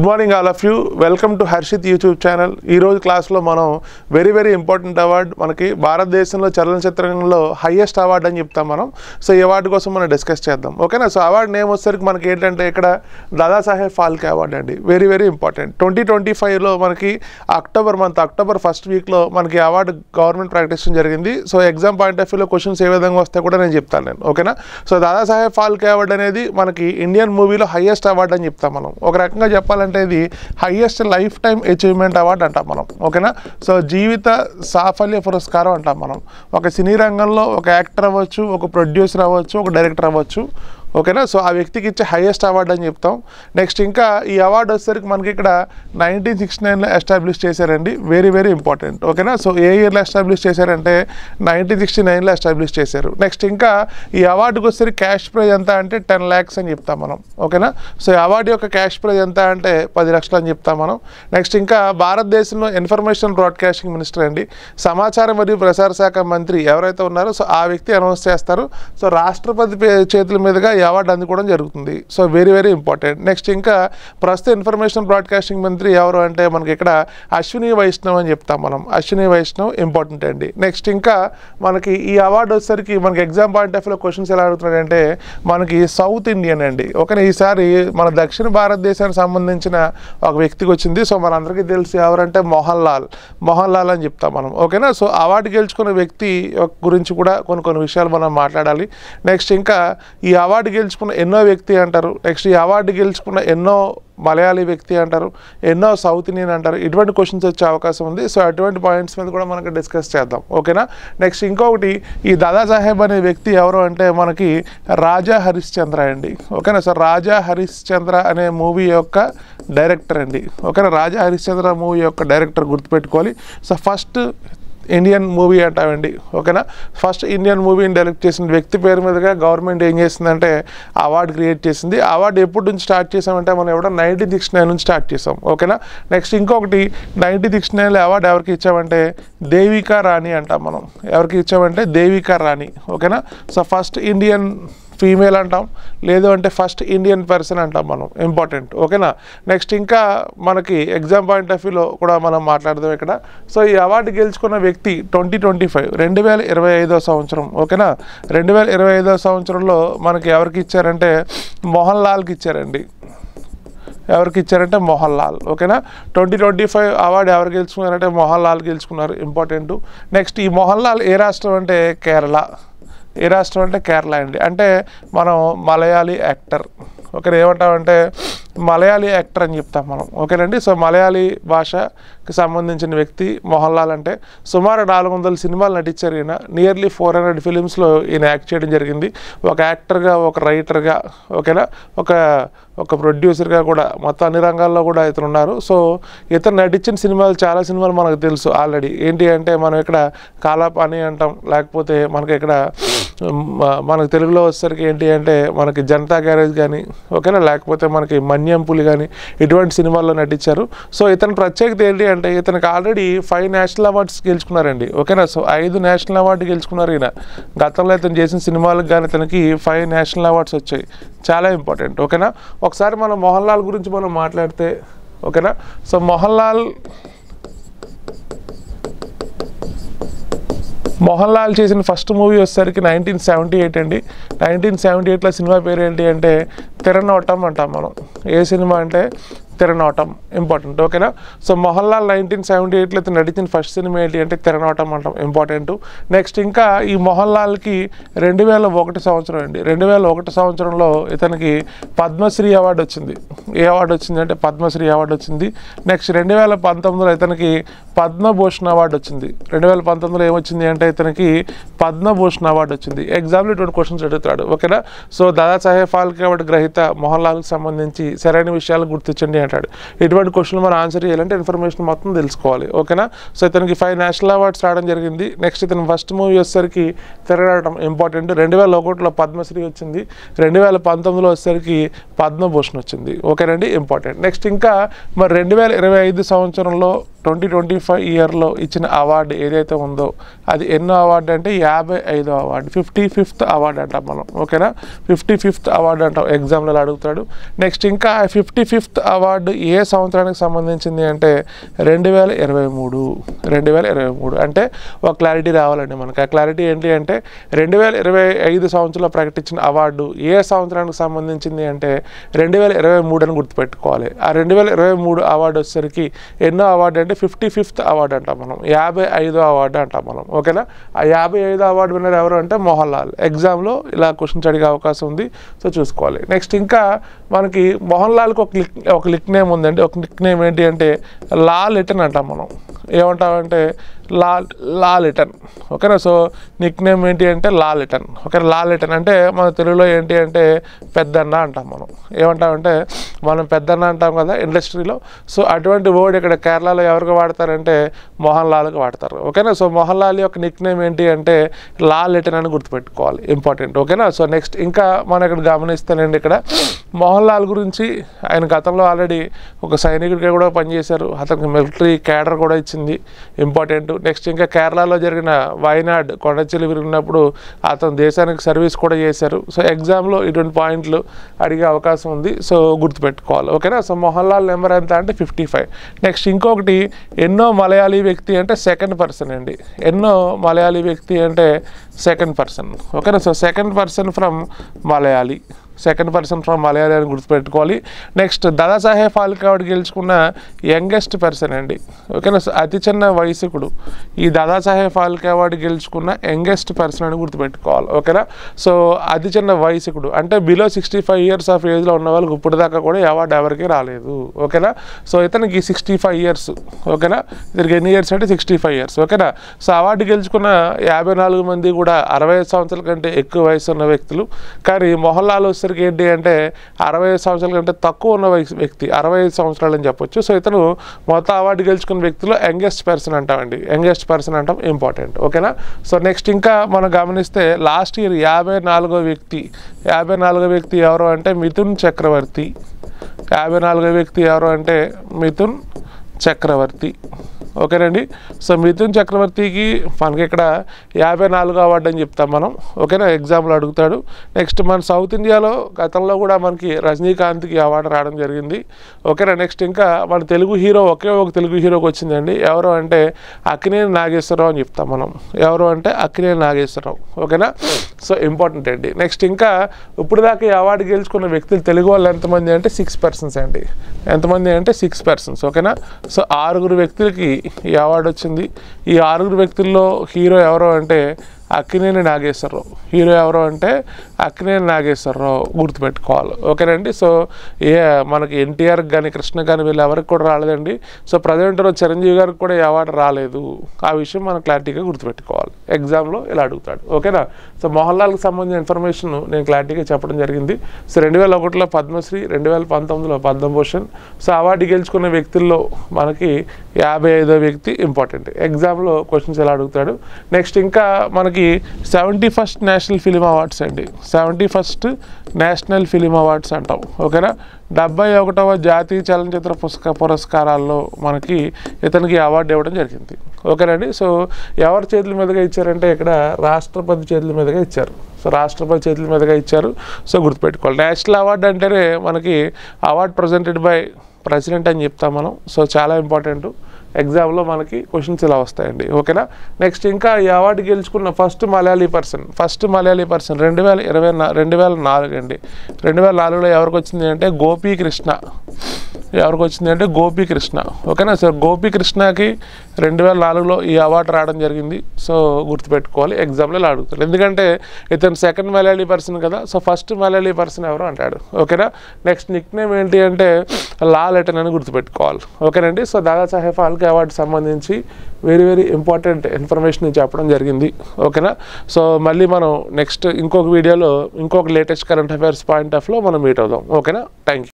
Morning all of you. Welcome to Harshit YouTube channel. ఈరోజు క్లాస్లో మనం వెరీ ఇంపార్టెంట్ అవార్డ్, మనకి భారతదేశంలో చలనచిత్రంలో హైయెస్ట్ అవార్డు అని చెప్తాం మనం. సో ఈ అవార్డు కోసం మనం డిస్కస్ చేద్దాం, ఓకేనా. సో అవార్డు నేమ్ వచ్చేసరికి మనకి ఏంటంటే ఇక్కడ దాదాసాహెబ్ ఫాల్కే అవార్డు అండి. Very important. 2025లో మనకి అక్టోబర్ ఫస్ట్ వీక్లో మనకి అవార్డు గవర్నమెంట్ ప్రకటించడం జరిగింది. సో ఎగ్జామ్ పాయింట్ ఆఫ్ వ్యూలో క్వశ్చన్స్ ఏ విధంగా వస్తే కూడా నేను చెప్తాను నేను, ఓకేనా. సో దాదాసాహెబ్ ఫాల్కే అవార్డు అనేది మనకి ఇండియన్ మూవీలో హైయెస్ట్ అవార్డు అని చెప్తాం మనం. ఒక రకంగా చెప్పాలంటే ఇది highest life time achievement award అంటాం మనం, ఓకేనా. సో జీవిత సాఫల్య పురస్కారం అంటాం మనం. ఒక సినీ రంగంలో ఒక యాక్టర్ అవ్వచ్చు, ఒక ప్రొడ్యూసర్ అవ్వచ్చు, ఒక డైరెక్టర్ అవ్వచ్చు, ఓకేనా. సో ఆ వ్యక్తికి ఇచ్చే హైయెస్ట్ అవార్డు అని చెప్తాం. నెక్స్ట్ ఇంకా ఈ అవార్డు వచ్చేసరికి మనకి ఇక్కడ 1969లో ఎస్టాబ్లిష్ చేశారండి. వెరీ ఇంపార్టెంట్, ఓకేనా. సో ఏ ఇయర్లో ఎస్టాబ్లిష్ చేశారంటే 1969లో ఎస్టాబ్లిష్ చేశారు. నెక్స్ట్ ఇంకా ఈ అవార్డుకి వచ్చేసరికి క్యాష్ ప్రైజ్ ఎంత అంటే 10 lakhs అని చెప్తాం మనం, ఓకేనా. సో ఈ అవార్డు యొక్క క్యాష్ ప్రైజ్ ఎంత అంటే 10 లక్షలు అని చెప్తాం మనం. నెక్స్ట్ ఇంకా భారతదేశంలో ఇన్ఫర్మేషన్ బ్రాడ్కాస్టింగ్ మినిస్టర్ అండి, సమాచారం మరియు ప్రసార శాఖ మంత్రి ఎవరైతే ఉన్నారో సో ఆ వ్యక్తి అనౌన్స్ చేస్తారు. సో రాష్ట్రపతి చేతుల మీదుగా ఈ అవార్డు అందుకోవడం జరుగుతుంది. So very important. నెక్స్ట్ ఇంకా ప్రస్తుత ఇన్ఫర్మేషన్ బ్రాడ్కాస్టింగ్ మంత్రి ఎవరు అంటే మనకి ఇక్కడ అశ్విని వైష్ణవ్ అని చెప్తాం మనం. అశ్విని వైష్ణవ్ ఇంపార్టెంట్ అండి. నెక్స్ట్ ఇంకా మనకి ఈ అవార్డు వచ్చేసరికి మనకి ఎగ్జామ్ పాయింట్ ఆఫ్ వ్యూలో క్వశ్చన్స్ ఎలా అడుగుతున్నాడంటే మనకి సౌత్ ఇండియన్ అండి, ఓకేనా. ఈసారి మన దక్షిణ భారతదేశానికి సంబంధించిన ఒక వ్యక్తికి వచ్చింది. సో మనందరికీ తెలుసు ఎవరంటే మోహన్ లాల్ అని చెప్తాం మనం, ఓకేనా. సో అవార్డు గెలుచుకున్న వ్యక్తి గురించి కూడా కొన్ని విషయాలు మనం మాట్లాడాలి. నెక్స్ట్ ఇంకా ఈ అవార్డు గెలుచుకున్న ఎన్నో వ్యక్తి అంటారు. నెక్స్ట్ ఈ అవార్డు గెలుచుకున్న ఎన్నో మలయాళీ వ్యక్తి అంటారు, ఎన్నో సౌత్ ఇండియన్ అంటారు. ఇటువంటి క్వశ్చన్స్ వచ్చే అవకాశం ఉంది. సో అటువంటి పాయింట్స్ మీద కూడా మనకి డిస్కస్ చేద్దాం, ఓకేనా. నెక్స్ట్ ఇంకొకటి ఈ దాదాసాహెబ్ అనే వ్యక్తి ఎవరు అంటే మనకి రాజా హరిశ్చంద్ర అండి, ఓకేనా. సో రాజా హరిశ్చంద్ర అనే మూవీ యొక్క డైరెక్టర్ అండి, ఓకేనా. రాజా హరిశ్చంద్ర మూవీ యొక్క డైరెక్టర్ గుర్తుపెట్టుకోవాలి. సో ఫస్ట్ ఇండియన్ మూవీ అంటామండి, ఓకేనా. ఫస్ట్ ఇండియన్ మూవీని డైరెక్ట్ చేసిన వ్యక్తి పేరు మీదుగా గవర్నమెంట్ ఏం చేసిందంటే అవార్డు క్రియేట్ చేసింది. అవార్డు ఎప్పటి నుంచి స్టార్ట్ చేసామంటే మనం ఎవడో 1969 నుంచి స్టార్ట్ చేసాం, ఓకేనా. నెక్స్ట్ ఇంకొకటి 1969లో అవార్డు ఎవరికి ఇచ్చామంటే దేవికా రాణి అంటాం మనం. ఎవరికి ఇచ్చామంటే దేవికా రాణి, ఓకేనా. సో ఫస్ట్ ఇండియన్ ఫీమేల్ అంటాం, లేదు అంటే ఫస్ట్ ఇండియన్ పర్సన్ అంటాం మనం, ఇంపార్టెంట్, ఓకేనా. నెక్స్ట్ ఇంకా మనకి ఎగ్జామ్ పాయింట్ ఆఫ్ వ్యూలో కూడా మనం మాట్లాడదాం ఇక్కడ. సో ఈ అవార్డు గెలుచుకున్న వ్యక్తి 2025 సంవత్సరం, ఓకేనా. 2025 సంవత్సరంలో మనకి ఎవరికి ఇచ్చారంటే మోహన్ లాల్కి ఇచ్చారండి. ఎవరికి ఇచ్చారంటే మోహన్ లాల్, ఓకేనా. 2025 అవార్డు ఎవరు గెలుచుకున్నారంటే మోహన్ లాల్ గెలుచుకున్నారు, ఇంపార్టెంట్. నెక్స్ట్ ఈ మోహన్ లాల్ ఏ రాష్ట్రం అంటే కేరళ. ఏ రాష్ట్రం అంటే కేరళ అండి. అంటే మనం మలయాళీ యాక్టర్, ఓకేనా. ఏమంటామంటే మలయాళీ యాక్టర్ అని చెప్తాం మనం, ఓకేనండి. సో మలయాళీ భాషకి సంబంధించిన వ్యక్తి మోహన్ లాల్. అంటే సుమారు 400 సినిమాలు నటించారు ఈయన. నియర్లీ 400 ఫిలిమ్స్లో ఈయన యాక్ట్ చేయడం జరిగింది. ఒక యాక్టర్గా, ఒక రైటర్గా, ఓకేనా, ఒక ప్రొడ్యూసర్గా కూడా మొత్తం అన్ని రంగాల్లో కూడా ఇతను ఉన్నారు. సో ఇతను నటించిన సినిమాలు చాలా సినిమాలు మనకు తెలుసు ఆల్రెడీ. ఏంటి అంటే మనం ఇక్కడ కాలాపాని అంటాం, లేకపోతే మనకి ఇక్కడ మనకు తెలుగులో వచ్చేసరికి ఏంటి అంటే మనకి జనతా గ్యారేజ్ కానీ, ఓకేనా, లేకపోతే మనకి మన్యం పులి కానీ ఇటువంటి సినిమాల్లో నటించారు. సో ఇతని ప్రత్యేకత ఏంటి అంటే ఇతనికి ఆల్రెడీ 5 నేషనల్ అవార్డ్స్ గెలుచుకున్నారండి, ఓకేనా. సో 5 నేషనల్ అవార్డు గెలుచుకున్నారు ఈయన. గతంలో ఇతను చేసిన సినిమాలకు కానీ ఇతనికి 5 నేషనల్ అవార్డ్స్ వచ్చాయి. చాలా ఇంపార్టెంట్, ఓకేనా. ఒకసారి మనం మోహన్ లాల్ గురించి మనం మాట్లాడితే, ఓకేనా. సో మోహన్ లాల్ చేసిన ఫస్ట్ మూవీ వచ్చేసరికి 1978 అండి. 1978లో సినిమా పేరు ఏంటి అంటే తిరనోటం అంటాం మనం. ఏ సినిమా అంటే తిరనోటం, ఇంపార్టెంట్, ఓకేనా. సో మోహన్ లాల్ 1978లో నటించిన ఫస్ట్ సినిమా ఏంటి అంటే తిరనోటం అంటాం, ఇంపార్టెంట్. నెక్స్ట్ ఇంకా ఈ మోహన్ లాల్కి 2001 సంవత్సరం అండి. 2001 సంవత్సరంలో ఇతనికి పద్మశ్రీ అవార్డు వచ్చింది. ఏ అవార్డు వచ్చింది అంటే పద్మశ్రీ అవార్డు వచ్చింది. నెక్స్ట్ 2019లో ఇతనికి పద్మభూషణ్ అవార్డు వచ్చింది. 2019లో ఏమొచ్చింది అంటే ఇతనికి పద్మభూషణ్ అవార్డు వచ్చింది. ఎగ్జామ్లో 20 క్వశ్చన్స్ అడుగుతాడు, ఓకేనా. సో దాదాసాహెబ్ ఫాల్కే అవార్డు గ్రహీత మోహన్ లాల్కి సంబంధించి సరైన విషయాలు గుర్తించండి అంటాడు. ఇటువంటి క్వశ్చన్లు మనం ఆన్సర్ చేయాలంటే ఇన్ఫర్మేషన్ మొత్తం తెలుసుకోవాలి, ఓకేనా. సో ఇతనికి 5 నేషనల్ అవార్డ్స్ రావడం జరిగింది. నెక్స్ట్ ఇతను ఫస్ట్ మూవీ వచ్చేసరికి తిరగడం, ఇంపార్టెంట్. 2001లో పద్మశ్రీ వచ్చింది. 2019లో వచ్చేసరికి పద్మభూషణ్ వచ్చింది, ఓకేనండి, ఇంపార్టెంట్. నెక్స్ట్ ఇంకా మరి 2025 సంవత్సరంలో 2025 ఇయర్లో ఇచ్చిన అవార్డు ఏదైతే ఉందో అది ఎన్నో అవార్డు అంటే 55వ అవార్డు, 55th అవార్డు అంటాం మనం. ఓకేనా, 55th అవార్డు అంటాం, ఎగ్జామ్లో అడుగుతాడు. నెక్స్ట్ ఇంకా 55th అవార్డు ఏ సంవత్సరానికి సంబంధించింది అంటే 2023 అంటే ఒక క్లారిటీ రావాలండి మనకి. ఆ క్లారిటీ ఏంటి అంటే 2025 సంవత్సరంలో ప్రకటించిన అవార్డు ఏ సంవత్సరానికి సంబంధించింది అంటే 2023 అని గుర్తుపెట్టుకోవాలి. ఆ 2023 అవార్డు వచ్చేసరికి ఎన్నో అవార్డు అంటే 55th అవార్డు అంటాం మనం, 55వ అవార్డు అంటాం మనం. ఓకేనా, ఆ 55వ అవార్డు విన్నర్ ఎవరు అంటే మోహన్ లాల్. ఎగ్జామ్లో ఇలా క్వశ్చన్స్ అడిగే అవకాశం ఉంది, సో చూసుకోవాలి. నెక్స్ట్ ఇంకా మనకి మోహన్ లాల్కి ఒక నిక్ నేమ్ ఉందండి. ఒక నిక్ నేమ్ ఏంటి అంటే లా లిటన్ అంటాం మనం. ఏమంటామంటే లా లిటన్. ఓకేనా, సో నిక్ నేమ్ ఏంటి అంటే లా లిటన్. ఓకే, లా లిటన్ అంటే మన తెలుగులో ఏంటి అంటే పెద్దన్న అంటాం మనం. ఏమంటామంటే మనం పెద్దన్న అంటాం కదా ఇండస్ట్రీలో. సో అటువంటి వర్డ్ ఇక్కడ కేరళలో ఎవరికి వాడతారంటే మోహన్ లాల్కి వాడతారు. ఓకేనా, సో మోహన్ లాల్ యొక్క నిక్ నేమ్ ఏంటి అంటే లా లిటన్ అని గుర్తుపెట్టుకోవాలి, ఇంపార్టెంట్. ఓకేనా, సో నెక్స్ట్ ఇంకా మనం ఇక్కడ గమనిస్తానండి, ఇక్కడ మోహన్ లాల్ గురించి ఆయన గతంలో ఆల్రెడీ ఒక సైనికుడిగా కూడా పనిచేశారు. అతనికి మిలిటరీ క్యాడర్ కూడా ఇచ్చింది, ఇంపార్టెంట్. నెక్స్ట్ ఇంకా కేరళలో జరిగిన వైనాడ్ కొండచెల్లి విరిగినప్పుడు అతను దేశానికి సర్వీస్ కూడా చేశారు. సో ఎగ్జామ్లో ఇటువంటి పాయింట్లు అడిగే అవకాశం ఉంది, సో గుర్తుపెట్టుకోవాలి. ఓకేనా, సో మోహన్ లాల్ నెంబర్ ఎంత అంటే 55. నెక్స్ట్ ఇంకొకటి ఎన్నో మలయాళీ వ్యక్తి అంటే సెకండ్ పర్సన్ అండి. ఎన్నో మలయాళీ వ్యక్తి అంటే సెకండ్ పర్సన్. ఓకేనా, so second person from Malayali, second person from Malayali అని గుర్తుపెట్టుకోవాలి. నెక్స్ట్ దాదాసాహెబ్ ఫాల్కే అవార్డు గెలుచుకున్న యంగెస్ట్ పర్సన్ అండి. ఓకేనా, సో అతి చిన్న వయసుకుడు. ఈ దాదాసాహెబ్ ఫాల్కే అవార్డు గెలుచుకున్న యంగెస్ట్ పర్సన్ అని గుర్తుపెట్టుకోవాలి. ఓకేనా, సో అతి చిన్న వయసుకుడు అంటే బిలో 65 years ఆఫ్ ఏజ్లో ఉన్న వాళ్ళకి ఇప్పటిదాకా కూడా ఈ అవార్డు ఎవరికి రాలేదు. ఓకేనా, సో ఇతనికి 65 years. ఓకేనా, ఇతనికి ఎన్ని ఇయర్స్ అంటే 65 years. ఓకేనా, సో అవార్డు గెలుచుకున్న 54 మంది కూడా 65 సంవత్సరాల కంటే ఎక్కువ వయసు ఉన్న వ్యక్తులు. కానీ మోహన్ లాల్ ఏంటి అంటే 65 సంవత్సరాల కంటే తక్కువ ఉన్న వ్యక్తి, 65 సంవత్సరాలు అని చెప్పొచ్చు. సో ఇతను మొత్తం అవార్డు గెలుచుకున్న వ్యక్తిలో యంగెస్ట్ పర్సన్ అంటామండి, యంగెస్ట్ పర్సన్ అంటాం, ఇంపార్టెంట్. ఓకేనా, సో నెక్స్ట్ ఇంకా మనం గమనిస్తే లాస్ట్ ఇయర్ 54వ వ్యక్తి ఎవరు అంటే మిథున్ చక్రవర్తి. 54వ వ్యక్తి ఎవరు అంటే మిథున్ చక్రవర్తి. ఓకేనండి, సో మిథున్ చక్రవర్తికి మనకి ఇక్కడ 54వ అవార్డు అని చెప్తాం మనం. ఓకేనా, ఎగ్జామ్లో అడుగుతాడు. నెక్స్ట్ మన సౌత్ ఇండియాలో గతంలో కూడా మనకి రజనీకాంత్కి అవార్డు రావడం జరిగింది. ఓకేనా, నెక్స్ట్ ఇంకా మన తెలుగు హీరో ఒకే ఒక తెలుగు హీరోకి వచ్చిందండి. ఎవరు అంటే అక్కినేని నాగేశ్వరరావు అని చెప్తాం మనం. ఎవరు అంటే అక్కినేని నాగేశ్వరరావు. ఓకేనా, సో ఇంపార్టెంట్ అండి. నెక్స్ట్ ఇంకా ఇప్పుడు దాకా ఈ అవార్డు గెలుచుకున్న వ్యక్తులు తెలుగు వాళ్ళు ఎంతమంది అంటే 6 persons అండి. ఎంతమంది అంటే 6 persons. ఓకేనా, సో 6 వ్యక్తులకి ఈ అవార్డు వచ్చింది. ఈ 6 వ్యక్తుల్లో హీరో ఎవరో అంటే అక్కినేని నాగేశ్వరరావు. హీరో ఎవరో అంటే అక్కినేని నాగేశ్వరరావు, గుర్తుపెట్టుకోవాలి. ఓకేనండి, సో మనకి ఎన్టీఆర్కి కానీ కృష్ణ కానీ వీళ్ళు ఎవరికి కూడా రాలేదండి. సో ప్రజెంట్ చిరంజీవి గారికి కూడా ఈ అవార్డు రాలేదు. ఆ విషయం మనం క్లారిటీగా గుర్తుపెట్టుకోవాలి, ఎగ్జామ్లో ఇలా అడుగుతాడు. ఓకేనా, సో మోహన్ లాల్కి సంబంధించిన ఇన్ఫర్మేషన్ నేను క్లారిటీగా చెప్పడం జరిగింది. సో 2001లో పద్మశ్రీ, 2019లో పద్మభూషణ్. సో అవార్డు గెలుచుకున్న వ్యక్తుల్లో మనకి 55వ వ్యక్తి, ఇంపార్టెంట్. ఎగ్జామ్లో క్వశ్చన్స్ ఎలా అడుగుతాడు. నెక్స్ట్ ఇంకా మనకి 71st నేషనల్ ఫిలిం అవార్డ్స్ అండి. 71st నేషనల్ ఫిలిం అవార్డ్స్ అంటాం. ఓకేనా, 71వ జాతీయ చలనచిత్ర పురస్కారాల్లో మనకి ఇతనికి అవార్డు ఇవ్వడం జరిగింది. ఓకేనండి, సో ఎవరి చేతుల మీదుగా ఇచ్చారంటే ఇక్కడ రాష్ట్రపతి చేతుల మీదుగా ఇచ్చారు. సో రాష్ట్రపతి చేతుల మీదుగా ఇచ్చారు, సో గుర్తుపెట్టుకోవాలి. నేషనల్ అవార్డు అంటేనే మనకి అవార్డు ప్రజెంటెడ్ బై ప్రెసిడెంట్ అని చెప్తాం మనం. సో చాలా ఇంపార్టెంట్, ఎగ్జామ్లో మనకి క్వశ్చన్స్ ఇలా వస్తాయండి. ఓకేనా, నెక్స్ట్ ఇంకా ఈ అవార్డు గెలుచుకున్న ఫస్ట్ మలయాళీ పర్సన్ 2004 అండి. 2004లో ఎవరికి వచ్చింది అంటే గోపీకృష్ణ. ఎవరికి వచ్చింది అంటే గోపీకృష్ణ. ఓకేనా, సో గోపీకృష్ణకి 2004లో ఈ అవార్డు రావడం జరిగింది. సో గుర్తుపెట్టుకోవాలి, ఎగ్జామ్లో ఇలా అడుగుతారు. ఎందుకంటే ఇతను సెకండ్ మలయాళీ పర్సన్ కదా, సో ఫస్ట్ మలయాళీ పర్సన్ ఎవరు అంటాడు. ఓకేనా, నెక్స్ట్ నిక్ నేమ్ ఏంటి అంటే లా లిటన్ అని గుర్తుపెట్టుకోవాలి. ఓకేనండి, సో దాదాసాహెబ్ ఫాల్కే అవార్డు సంబంధించి వెరీ ఇంపార్టెంట్ ఇన్ఫర్మేషన్ చెప్పడం జరిగింది. ఓకేనా, సో మళ్ళీ మనం నెక్స్ట్ ఇంకొక వీడియోలో ఇంకొక లేటెస్ట్ కరెంట్ అఫైర్స్ పాయింట్ ఆఫ్లో మనం మీట్ అవుదాం. ఓకేనా, థ్యాంక్ యూ.